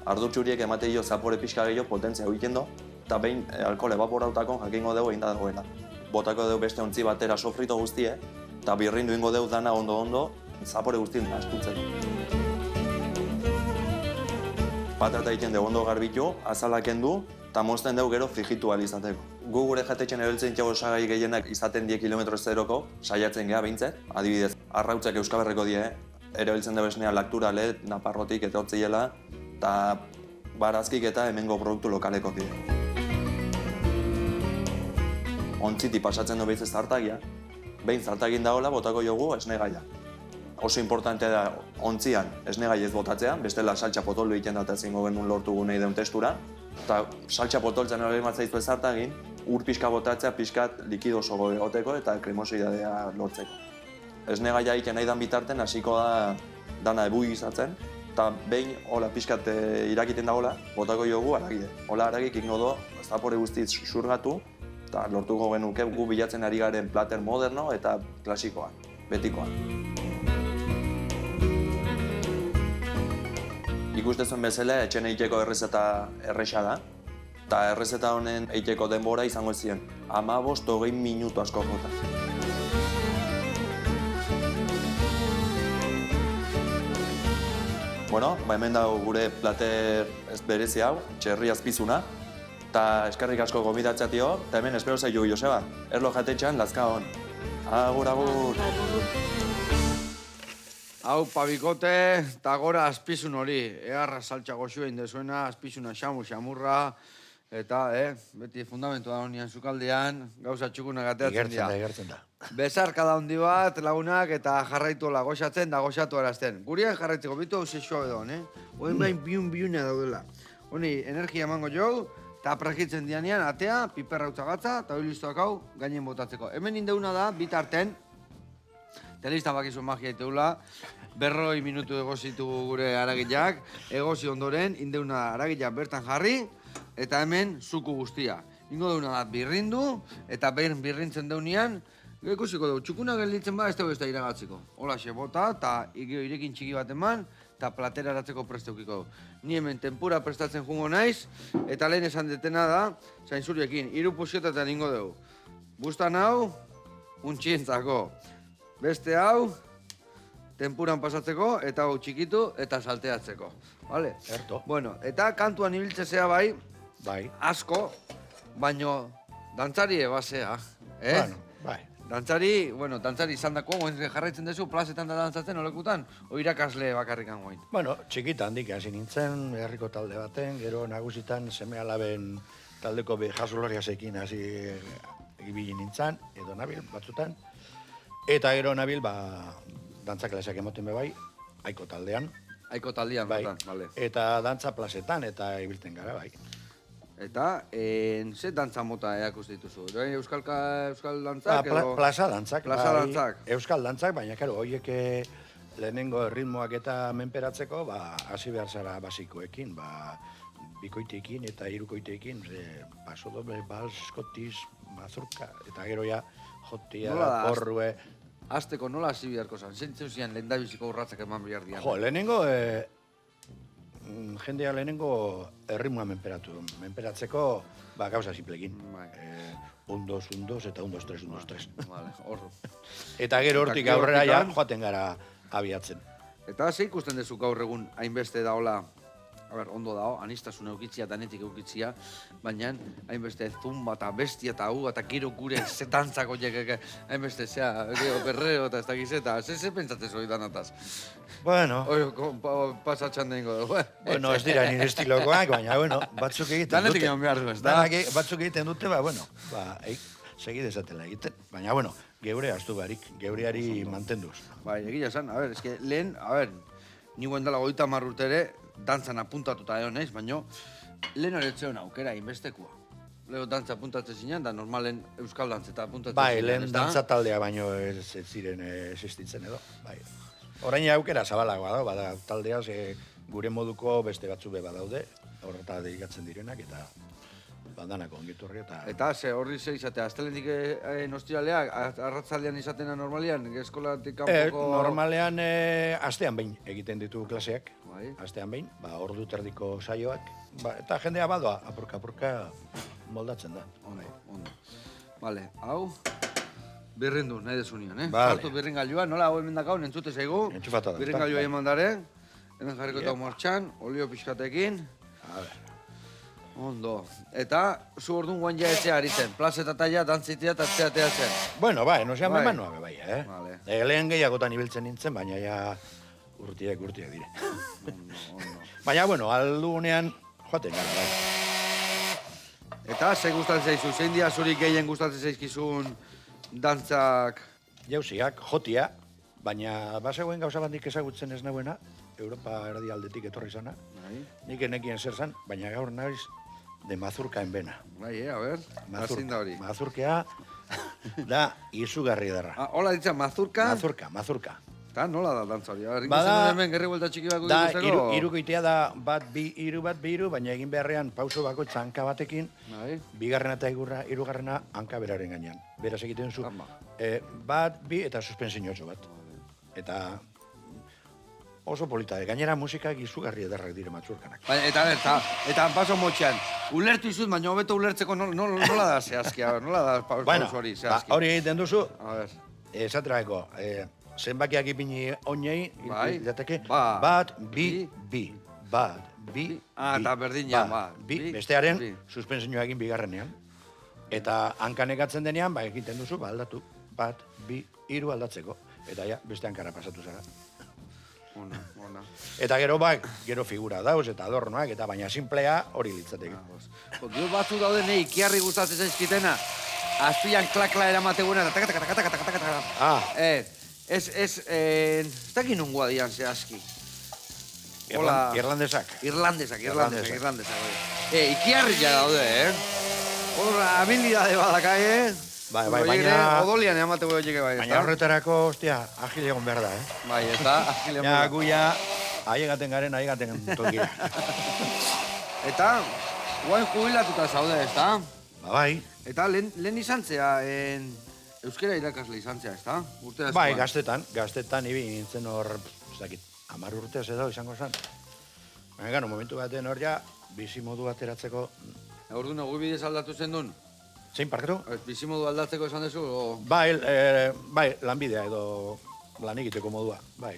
Ardo txuriek emate jo zapore pixka gehiago potentzia egiten do, eta behin alkohol evaporautakon jakingo dugu egin da dagoela. Botako dugu beste ontzi batera sofrito guztie, eta birrindu ingo dugu dana ondo, zapore guztien nastutzeko. Patata egiten dugu ondo garbitu, azalak endu, eta mozten dugu gero frigitu izateko. Gu gure jatetxen erabiltzen txago osagai gehienak izaten die kilometro zeroko, saiatzen geha behintzet. Adibidez, arrautzak Euskaberreko die, erabiltzen dugu esnea laktura let, naparrotik eta hortziela, eta barazkik eta hemengo produktu lokaleko die. Ontziti pasatzen du behiz zartagia, behin zartagin dagoela botako jogu esnegaia. Oso importantea da ontzian esnegai ez botatzea, bestela saltxa potolo egiten dut ezingo genuen lortu nahi deun testura. Eta saltxa potoltzen hori matzaizu ez zartagin, ur pixka botatzea pixkat likido oso egoteko eta kremosidadea lortzeko. Esnegaia egiten nahi dan bitarten hasiko da dana ebui izatzen, eta behin hola pixkat irakiten dagoela, botako jogu haragide. Hola haragik egingo do, zapore guztiz xurgatu, eta lortuko genuke gu bilatzen ari garen plater moderno eta klasikoa, betikoa. Ikustezuen bezala, etxen egiteko errezeta erresa da, eta errezeta honen egiteko denbora izango ziren 15-20 minutu asko jota. Bueno, hemen dago gure plater ez berezi hau, txerri azpizuna, eta eskerrik asko gomidatzea tio, eta hemen espero zaitu Joseba, erlo jatetxean lazka hon. Agur, agur! Hau, pabikote, eta gora azpizun hori. Egarra saltxa goxua indezuena, azpizuna xamurra, eta, beti fundamentu da honian zukaldean, gauza txukuna gateatzen dira. Igertzen da. Bezarka da hondi bat, lagunak, eta jarraitu hola goxatzen da goxatu arazten. Gurian jarraitzeko, bitu hau zesua edo, Oen bain biuna daudela. Honi, energia emango jau, eta prakitzen dianean, atea, piperra utzagatza, eta hori listoak hau, gainen botatzeko. Hemen indeuna da, bitarten, telista bakizu magia iteula, 40 minutu egozitu gure aragileak, egozi ondoren, indeuna aragileak bertan jarri, eta hemen zuku guztia. Ingo deuna da birrindu, eta behin birrintzen deunean, ikusiko dugu, txukuna gelditzen ba, ez dugu ez da iragatziko. Hola bota, eta irekin txiki bat eman, eta platera eratzeko presteukiko dugu. Ni hemen tempura prestatzen jungo naiz, eta lehen esan detena da, zainzuriekin, 3 puxiotetan ingo dugu. Bustan hau, untxientzako. Beste hau, tempuran pasatzeko, eta hau txikitu eta salteatzeko. Vale? Erto. Bueno, eta kantuan ibiltzezea bai, asko, baino dantzari ebasea. Bueno, bai. Dantzari izan dako, jarraitzen duzu, plazetan da dantzatzen, olekutan, o irakasle bakarrikan goin. Bueno, txikitan handik hasi nintzen, herriko talde baten, gero nagusitan seme alaben taldeko jasoloriasekin hasi ibili nintzen, edo nabil batzutan. Eta gero nabil, dantza klaseak emoten bai, aiko taldean. Aiko taldean, bai. Vale. Eta dantza plazetan, eta ibiltzen gara, bai. Eta, ze dantza mota eakuz dituzu? Euskal dantzak edo? Plaza dantzak. Plaza dantzak. Euskal dantzak, baina, karo, horiek lehenengo ritmoak eta menperatzeko, hasi behar zara basikoekin, bikoiteekin eta hirukoiteekin, paso doble, bals, skotiz, mazurka, eta gero ja, jotia, porrue. Azteko nola hasi beharko zan? Zentzen zian lehendabiziko urratzak eman behar dian? Jo, lehenengo, jendea lehenengo erritmoa menperatzeko, gauza simplekin. Undos, eta undos, tres. Vale, horro. Eta gero hortik aurrera ja, joaten gara abiatzen. Eta ze ikusten dezu gaur egun hainbeste daola ondo dago, anistasuna eukitzia, danetik eukitzia, baina hainbeste zumba eta bestia eta eta gero gure zetantzako hainbeste zea, berreo eta ez dakiz eta, ze pentsatzen zoi danataz? Bueno, Pasatxan dengo dugu. bueno, ez dira nire estilokoak, baina, bueno, batzuk egiten dute. Danetik egon behar du, ez da? Batzuk egiten dute, bueno, segi dezatela egiten. Baina, bueno, geure astu barik, geureari mantenduz. Bai, egia esan, eske lehen, ni guen dela 30 urte ere, dantzan apuntatuta egon naiz, baina lehen horretzeon aukera inbestekua. Lego dantza apuntatzen zinean, da normalen euskal dantzeta apuntatzen Bai, zinean, lehen ez da? dantza taldea baino ez ziren existitzen edo, bai. Orain aukera zabalagoa da, bada taldea, gure moduko beste batzu be badaude, horreta dedikatzen direnak, eta bandanako ongiturri eta... Eta horri ze izatea, astelenik ostiraleak, arratzaldean izatena normalian, eskolatik kanpoko... Normalean astean behin egiten ditu klaseak, Bai. astean behin, ordu terdiko saioak, eta jendea badoa, apurka moldatzen da. Ondo. Vale, hau, birrindu, nahi desunion, Vale. Sartu birringailua, nola hau hemen dakau, entzute zaigu. Entxufata da, Birringailua ezta? eman dare, hemen jarriko eta martxan, olio pixkatekin. A ver. Ondo. Eta, zu orduan guan ja etxea aritzen. Plazeta taia, dantzitea eta atzeatea zen. Bueno, nosean Bai. memanoa bai, Vale. Lehen gehiagotan ibiltzen nintzen, baina ja urtiak dire. Ondo. Baina, bueno, aldugunean joaten gara, bai. Eta, ze gustatzen zaizu, zein dia zurik gehien gustatzen zaizkizun dantzak? Jauziak, jotia, baina bazegoen gauza bandik ezagutzen ez nagoena, Europa erdialdetik etorri zana. Bai, Nik enekien zer zan, baina gaur naiz de mazurka enbena. bai, a ber, hazin da hori. Mazurkea da izugarri darra. Hola ditza, mazurka? Mazurka. Eta nola da dantza hori? Ringo Bada- zenuen hemen gerri buelta txiki bako Da, ikusteko? irukoitea da bat, bi, iru, baina egin beharrean pauso bakoitza hanka batekin, Bai. bigarrena eta hirugarrena hanka beraren gainean. Beraz egiten zu, Ama. bat, bi eta suspensiñotxo bat. Eta oso polita, gainera musikak izugarri ederrak dire mazurkanak. Bai, eta paso motxean. Ulertu izut, baina hobeto ulertzeko nola da zehazki, a ber, nola da pauso hori zehazki. hori egiten duzu, A ber, esaterako, zenbakiak ipini oinei, Bai. jateke, Ba, bat, bi, bi, bat, bi, eta berdinean, bi, bestearen bi. suspensioa egin bigarrenean. Eta hankanekatzen denean, egiten duzu, aldatu, bat, bi, hiru aldatzeko. Eta ja, beste hankara pasatu zara. Ona. Eta gero figura dauz, eta adornoak, eta baina simplea hori litzateke. Gero batzu daude nahi, ikiarri gustatzen zaizkitena, azpian klakla eramateguena, eta Ah, ez dakit nungua dian zehazki. Hola. irlandesak. Irlandesak. Ikiarria daude, Hor, habilidade badaka, Bai, baina... Odolian emateko horiek bai, Baina horretarako, hostia, agil egon behar da, Bai, eta... Ja, guia, aiegaten tokia. Eta, guain jubilatuta zaude, ezta? Bai, Eta lehen izan zea, euskera irakasle izan zea, ezta? Urte askoan. bai, gaztetan ibi nintzen hor, ez dakit, 10 urtez edo izango zen. Baina, gano, momentu baten hor ja, bizimodu ateratzeko, Orduan, gu bidez aldatu zen duen? zein parketu? Bizimodu aldatzeko esan dezu, o... Bai, lanbidea edo lan egiteko modua, bai.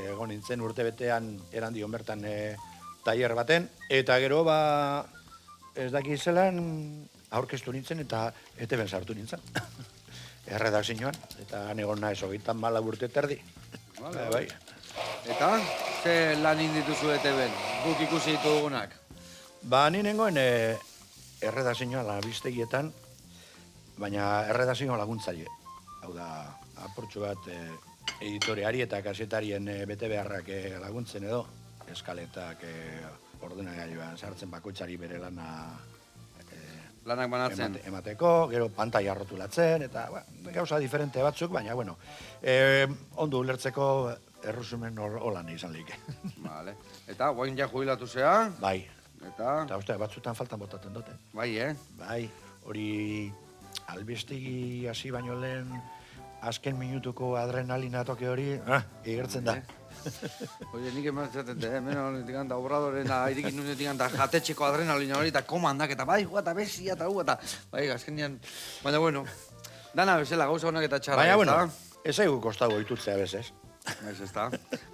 Egon nintzen urtebetean erandion bertan tailer baten, eta gero, ez dakit zelan aurkeztu nintzen eta ETB-en sartu nintzen. Erredakzioan, eta egon naiz 34 urte terdi. Vale, Bai. Eta, ze lan indituzu ETB-en, guk ikusi ditugunak? Ni nengoen erredakzioan albistegietan, baina erredakzioan laguntzaile. Hau da, aportxu bat editoreari eta kasetarien bete beharrak laguntzen edo, eskaletak ordenagailuan sartzen bakoitzari bere lana Lanak banatzen. emateko, gero pantaila rotulatzen, eta gauza diferente batzuk, baina, ondo ulertzeko erresumen holan izan like. Vale. Eta, guain ja jubilatu zea, Bai, eta... eta uste, batzutan faltan botaten dute. Bai, Bai, hori albistegi hasi baino lehen azken minutuko adrenalina toke hori, igertzen da. Oye, nik ematzen hemen honetik da obradoren irikin nunetik da jatetxeko adrenalina hori eta komandak eta bai, eta besia eta eta bai, azkenean, baina bueno, dana bezala gauza honak eta txarra. Baina, ez zaigu kostau oitutzea bezez. Ez da.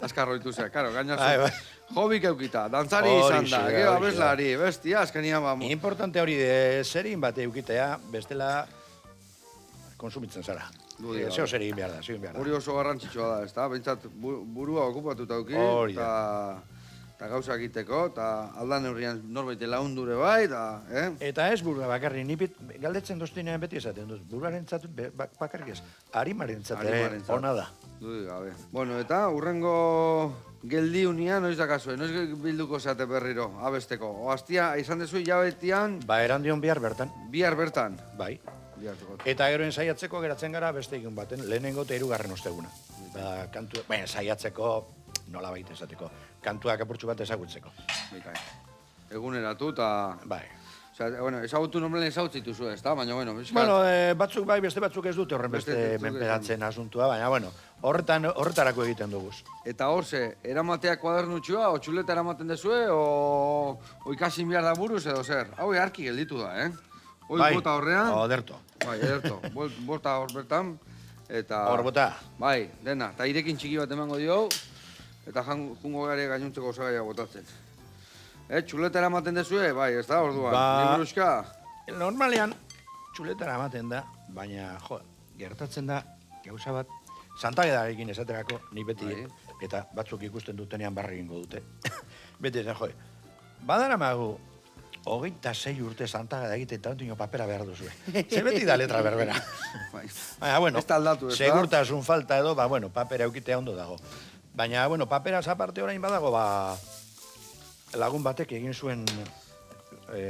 Azkar roitu zea, karo, Bai, gainazu. bai. Hobik eukita, dantzari izan da, Horixe, gero horixe. abeslari, bestia, azkenian ba... Importante hori zerin bat eukitea, bestela konsumitzen zara. Dudia, Zeo zer egin behar da, zeo egin behar da. Hori oso garrantzitsua da, ez da? Behintzat burua okupatuta auki, Hori da. eta gauza egiteko, eta aldan neurrian norbaite laundure bai, eta, Eta ez burua bakarri, nipit galdetzen doztinean beti esaten dut, buruaren zatu bakarrik ez, harimaren Arimarentzat. ona da. Dudik gabe. Bueno, eta urrengo geldiunia noiz dakazue, noiz bilduko zeate berriro, abesteko. Oaztia, izan dezu hilabetian, Ba, erandion bihar bertan, bihar bertan. bai. Bihartuko. Eta gero ensaiatzeko geratzen gara beste egun baten, lehenengo eta hirugarren osteguna. Ba, ensaiatzeko, nola baita esateko, kantuak apurtxu bat ezagutzeko. Bikain. Eguneratu eta... Bai. Osea, bueno, ezagutu normalen ezagutzitu zu, ez da? Baina, bueno, bizkat... Bueno, batzuk bai, beste batzuk ez dute horren Beste beste batzuk ez menperatzen asuntua, baina, bueno, horretarako egiten dugu. Eta hor ze, eramatea kuadernutxua, o txuleta eramaten dezue, o ikasi behar da buruz edo zer. Hau harki gelditu da, Hoi Bai, bota horrean. oderto. Bai, ederto. Bota hor bertan. Eta... Hor bota. Bai, dena. Eta irekin txiki bat emango dio, eta jungo gare gainuntzeko osagaia botatzen. Txuleta eramaten dezue, bai, ez da, orduan. Ba- Liburuxka. Normalean, txuletara ematen da, baina, jo, gertatzen da, gauza bat, Santagedarekin esaterako, ni beti, Bai. eta batzuk ikusten dutenean barri egingo dute. Beti esan, jo, badaramagu, 26 urte Santageda egiten eta ontino papera behar duzu. Ze beti da letra berbera. Bai. Baina, bueno, Ez da aldatu, ez da? segurtasun falta edo, ba, bueno, papera eukitea ondo dago. Baina, bueno, paperaz aparte orain badago, ba, lagun batek egin zuen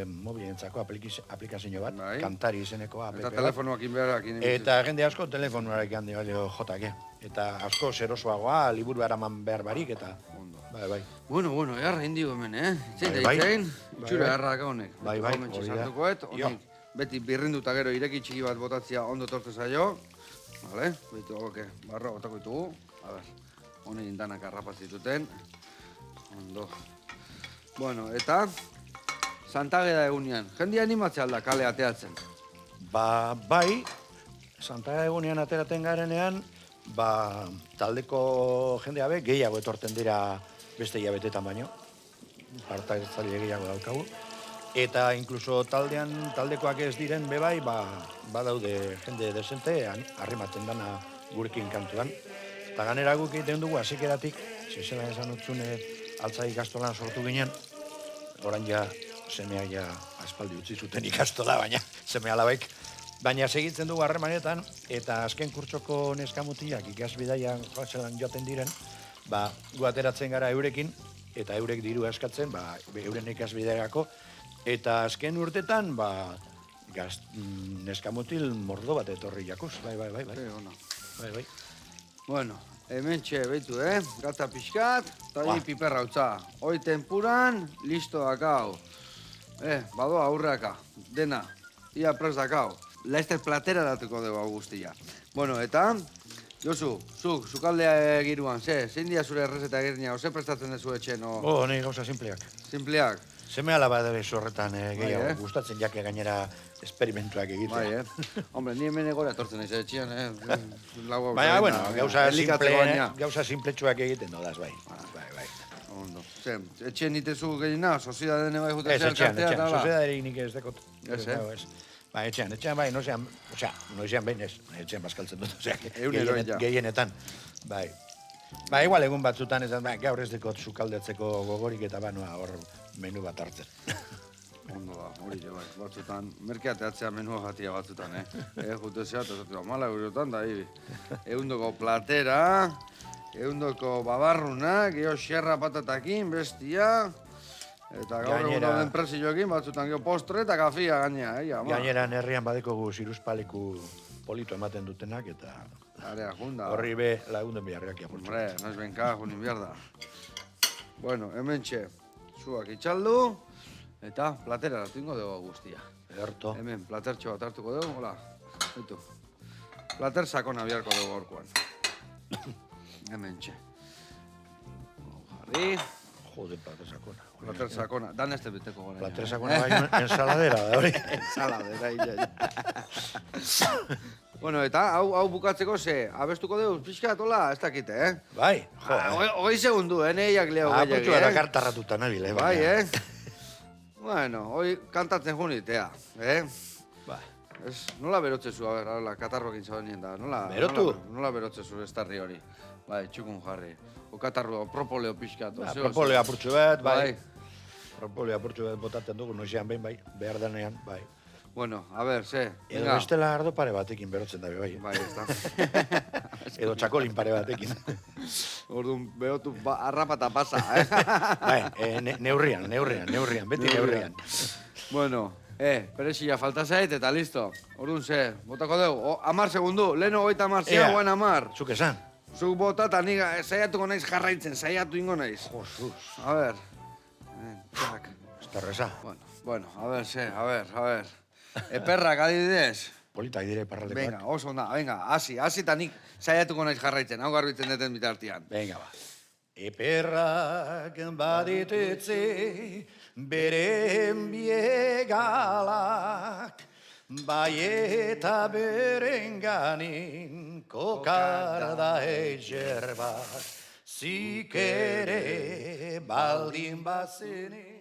mobilentzako aplikazio bat, Bai. kantari izeneko app Eta bat. telefonoakin beharrakin. Eta jende asko telefonuarekin handi baino jotake. Eta asko zerosoagoa, liburu eraman behar barik, eta... Ondo. Bai, bai. Bueno, eharra indio hemen, Itzein da Bai, bai. itzein, Bai, itxura bai. eharrak honek. Bai, bai, Gomentxe hori da. sartukoet, Jo. honik beti birrinduta gero ireki txiki bat botatzea ondo torte zaio. Vale, beitu goke, barra botako ditugu. A ber, honek indanak arrapaz dituten. Ondo. Bueno, eta Santageda egunean. Jende animatzea alda kale ateatzen. Ba, bai, Santa egunean ateraten garenean, ba, taldeko jendea be, gehiago etorten dira beste hilabetetan baino. Partaitzaile gehiago daukagu. Eta inkluso taldekoak ez diren be bai, ba, badaude jende desente, arrimaten dana gurekin kantuan. Eta ganera guk egiten dugu, hasikeratik, zizela esan utzune altza ikastolan sortu ginen, orain ja semea ja aspaldi utzi zuten ikastola, baina seme alabaik. Baina segitzen dugu harremanetan, eta azken kurtsoko neskamutilak ikasbidaian joaten diren, ba, gu ateratzen gara eurekin, eta eurek diru eskatzen, ba, euren ikasbidearako, eta azken urtetan, ba, neskamutil mordo bat etorri jakuz, bai. Ona. Bai. Bueno, hemen txe, beitu, gata pixkat, eta Ba. hori piperra utza. Hoi tempuran, listo dakau. Badoa aurreaka, dena, ia prest dakau. Laizter platera datuko dugu hau guztia. Bueno, eta, Josu, zukaldea egiruan, zein dia zure errezeta egirnia, ose prestatzen dezu etxen, Nei gauza simpleak. simpleak? Seme alaba debe horretan gehiago, Bai, gustatzen jake gainera esperimentuak egitea. Bai, Hombre, ni hemen egora etortzen naiz etxean, Lau Baina, bueno, elikatzeko baina. gauza simpletsuak egiten dodaz, bai. Bai. Ondo. Etxean nitezu gehiena, sozidaden bai jute Ez, etxean, soziadarik nik ez dekot. Ez, Ba, etxean bai, noizean behin ez, etxean bazkaltzen dut, Egunero ja. gehienetan, bai. Ba, igual egun batzutan, gaur ez dekot sukaldetzeko gogorik eta banoa hor menu bat hartzen. Ondo da, hori bai, batzutan, merkeateatzea menua jatia batzutan, jute zeat, ez mala eurotan da, eundoko platera, eundoko babarruna, geho xerra patatakin, bestia, eta gaur egun dauden presioekin, batzutan geho postre eta kafia gainea, ama. Gaineran herrian badeko ziruspaleku polito ematen dutenak, eta Area, junda. horri be lagunden beharriak apurtzen. Hombre, noiz benka, junin behar da. Bueno, hemen txe, zuak itxaldu, eta platera hartu dugu guztia. Ederto. Hemen, platertxo bat hartuko dugu, hola, ditu. Plater sakona biharko dugu gorkoan. Hemen txe. Jarri, Jode, plater sakona. plater sakona, dan ez beteko gara. Plater sakona bai ensaladera, da hori. Ensaladera, illa. Bueno, eta hau bukatzeko ze, abestuko dugu, pixka tola, ez dakite, Bai, jo, Hogei segundu, neiak leo gehiagi, Apurtxu gara kartarratuta nabil, Bai, Bueno, hoi kantatzen junitea, Ba. Nola berotzezu, a ber, hala, katarrokin zaudien da, nola... Berotu? Nola berotzezu estarri hori, bai, txukun jarri. O katarro, propoleo pixkat, Ba, propoleo apurtxu bat, bai. Bai. Propoleo apurtxu bat botatzen dugu, noizean behin, bai, behar denean, bai. Bueno, a ber, ze, Edo venga. bestela ardo pare batekin berotzen dabe, bai. Bai, ez da. Edo txakolin pare batekin. Orduan, behotu harrapata pasa, Bai, neurrian, beti neurrian. Bueno, perexia falta zait eta listo. Orduan ze, botako dugu, 10 segundu, leheno 30 zea, Ea. guen 10. Zuk esan? Zuk bota eta nik saiatuko naiz jarraitzen, saiatu ingo naiz. Josuz. A ber, txak. Ez da reza. Bueno, a ver, ze, a ver. Eperrak adibidez. Politak dire parraldekoak. Venga, oso onda, venga, hasi eta nik saiatuko naiz jarraitzen, hau garbitzen deten bitartian. Venga, ba. Eperrak baditetze beren biegalak, bai eta beren ganin kokar da etxer bat, zik ere baldin bazene.